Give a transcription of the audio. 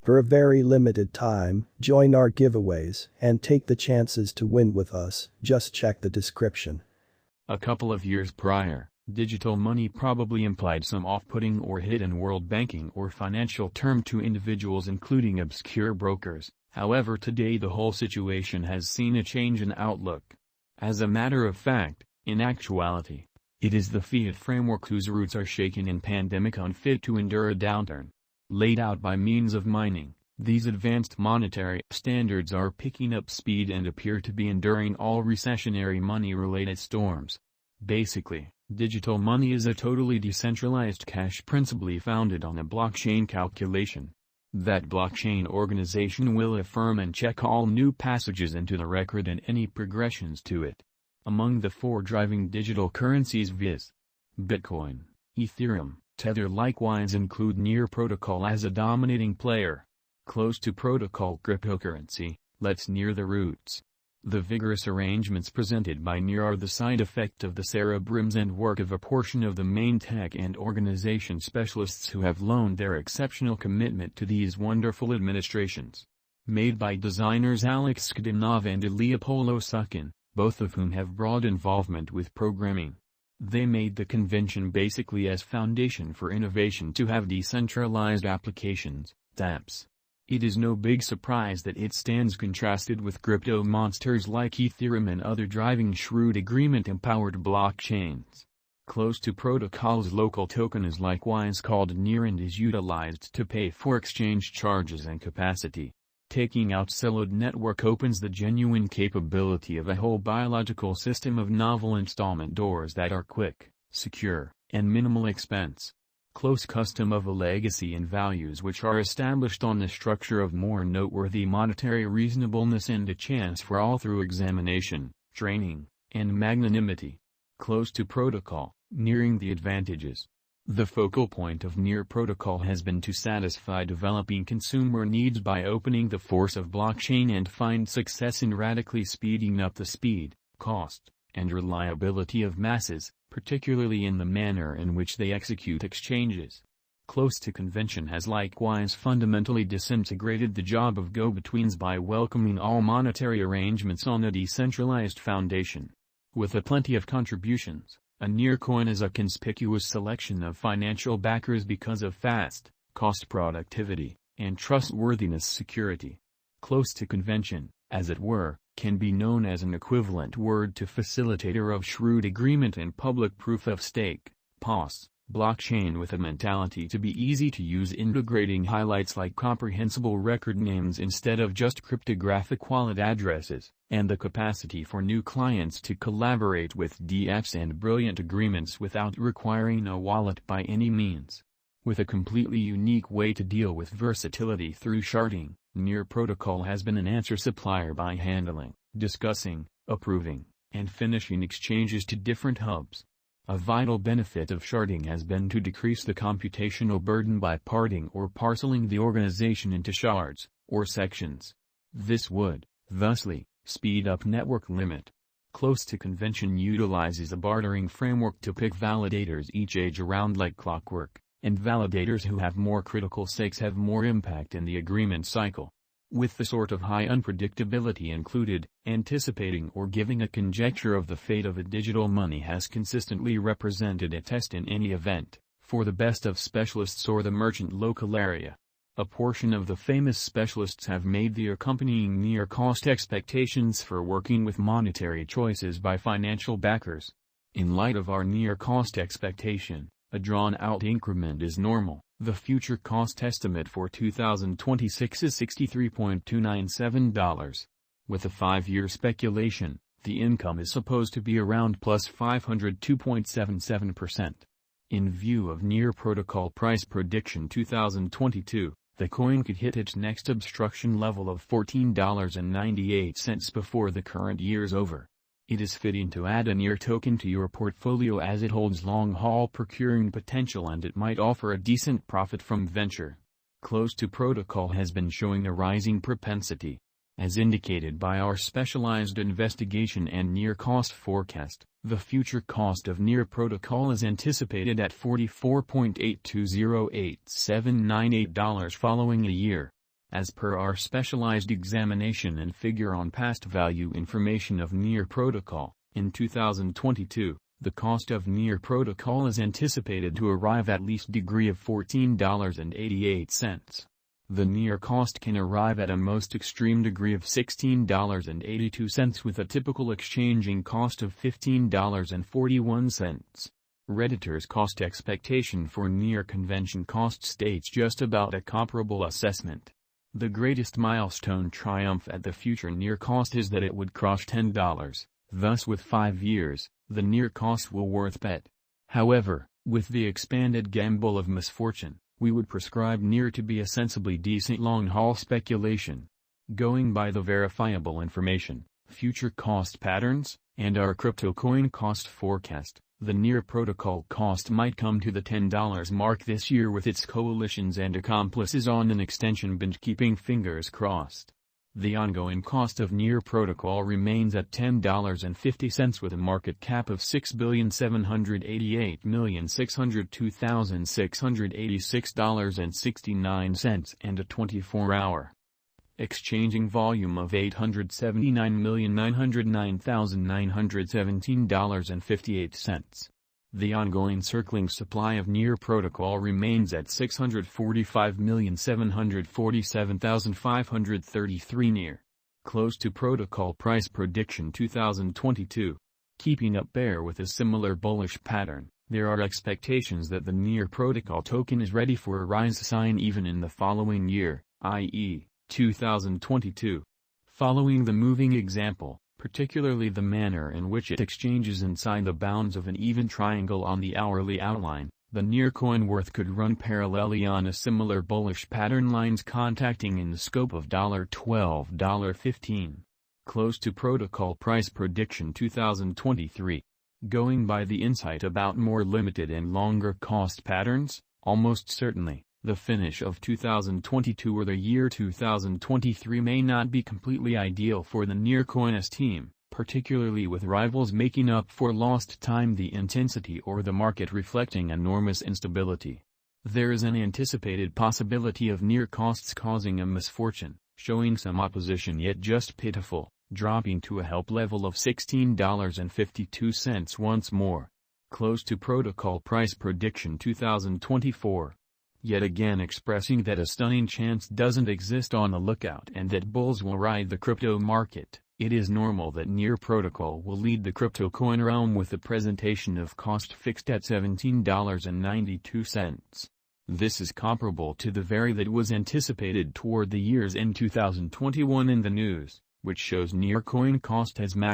For a very limited time, join our giveaways and take the chances to win with us. Just check the description. A couple of years prior, digital money probably implied some off-putting or hidden world banking or financial term to individuals, including obscure brokers. However, today the whole situation has seen a change in outlook. As a matter of fact, in actuality, it is the fiat framework whose roots are shaken and pandemic unfit to endure a downturn. Laid out by means of mining, these advanced monetary standards are picking up speed and appear to be enduring all recessionary money-related storms. Basically, digital money is a totally decentralized cash principally founded on a blockchain calculation. That blockchain organization will affirm and check all new passages into the record and any progressions to it. Among the four driving digital currencies viz. Bitcoin, Ethereum, Tether likewise include Near Protocol as a dominating player. Close to protocol cryptocurrency, let's near the roots. The vigorous arrangements presented by Near are the side effect of the cerebrums and work of a portion of the main tech and organization specialists who have loaned their exceptional commitment to these wonderful administrations. Made by designers Alex Skdimnov and Ilya Polosukhin, both of whom have broad involvement with programming. They made the convention basically as foundation for innovation to have decentralized applications, dapps. It is no big surprise that it stands contrasted with crypto monsters like Ethereum and other driving shrewd agreement-empowered blockchains. Close to protocol's local token is likewise called Near and is utilized to pay for exchange charges and capacity. Taking out siloed network opens the genuine capability of a whole biological system of novel installment doors that are quick, secure, and minimal expense. Close custom of a legacy and values which are established on the structure of more noteworthy monetary reasonableness and a chance for all through examination, training, and magnanimity. Close to protocol, nearing the advantages. The focal point of Near Protocol has been to satisfy developing consumer needs by opening the force of blockchain and find success in radically speeding up the speed, cost, and reliability of masses, particularly in the manner in which they execute exchanges. Close to convention has likewise fundamentally disintegrated the job of go-betweens by welcoming all monetary arrangements on a decentralized foundation. With a plenty of contributions, a Near coin is a conspicuous selection of financial backers because of fast, cost productivity, and trustworthiness security. Close to convention, as it were, can be known as an equivalent word to facilitator of shrewd agreement and public proof of stake, POS, blockchain with a mentality to be easy to use, integrating highlights like comprehensible record names instead of just cryptographic wallet addresses, and the capacity for new clients to collaborate with dapps and brilliant agreements without requiring a wallet by any means. With a completely unique way to deal with versatility through sharding, Near Protocol has been an answer supplier by handling, discussing, approving, and finishing exchanges to different hubs. A vital benefit of sharding has been to decrease the computational burden by parting or parceling the organization into shards, or sections. This would, thusly, speed up network limit. Close to convention utilizes a bartering framework to pick validators each age around like clockwork, and validators who have more critical stakes have more impact in the agreement cycle. With the sort of high unpredictability included, anticipating or giving a conjecture of the fate of a digital money has consistently represented a test in any event, for the best of specialists or the merchant local area. A portion of the famous specialists have made the accompanying near cost expectations for working with monetary choices by financial backers. In light of our near cost expectation, a drawn-out increment is normal. The future cost estimate for 2026 is $63.297. With a 5-year speculation, the income is supposed to be around plus 502.77%. In view of Near Protocol price prediction 2022, the coin could hit its next obstruction level of $14.98 before the current year's over. It is fitting to add a Near token to your portfolio as it holds long-haul procuring potential and it might offer a decent profit from venture. Close to protocol has been showing a rising propensity. As indicated by our specialized investigation and Near cost forecast, the future cost of Near protocol is anticipated at $44.82087898 following a year. As per our specialized examination and figure on past value information of Near protocol, in 2022, the cost of Near protocol is anticipated to arrive at least degree of $14.88. The Near cost can arrive at a most extreme degree of $16.82 with a typical exchanging cost of $15.41. Redditors' cost expectation for Near convention cost states just about a comparable assessment. The greatest milestone triumph at the future Near cost is that it would cross $10, thus with 5 years, the Near cost will worth bet. However, with the expanded gamble of misfortune, we would prescribe Near to be a sensibly decent long-haul speculation. Going by the verifiable information, future cost patterns, and our crypto coin cost forecast, the Near protocol cost might come to the $10 mark this year with its coalitions and accomplices on an extension binge, keeping fingers crossed. The ongoing cost of Near protocol remains at $10.50 with a market cap of $6,788,602,686.69 and a 24-hour exchanging volume of $879,909,917.58. The ongoing circling supply of Near protocol remains at 645,747,533 Near. Close to protocol price prediction 2022. Keeping up bear with a similar bullish pattern, there are expectations that the Near protocol token is ready for a rise sign even in the following year, i.e., 2022. Following the moving example, particularly the manner in which it exchanges inside the bounds of an even triangle on the hourly outline, the Near coin worth could run parallelly on a similar bullish pattern lines contacting in the scope of $12, $15. Close to protocol price prediction 2023. Going by the insight about more limited and longer cost patterns, almost certainly, the finish of 2022 or the year 2023 may not be completely ideal for the Near coin's team, particularly with rivals making up for lost time, the intensity or the market reflecting enormous instability. There is an anticipated possibility of Near costs causing a misfortune, showing some opposition yet just pitiful, dropping to a help level of $16.52 once more. Close to protocol price prediction 2024. Yet again expressing that a stunning chance doesn't exist on the lookout and that bulls will ride the crypto market, it is normal that Near protocol will lead the crypto coin realm with the presentation of cost fixed at $17.92. This is comparable to the vary that was anticipated toward the year's end 2021 in the news, which shows Near coin cost has maxed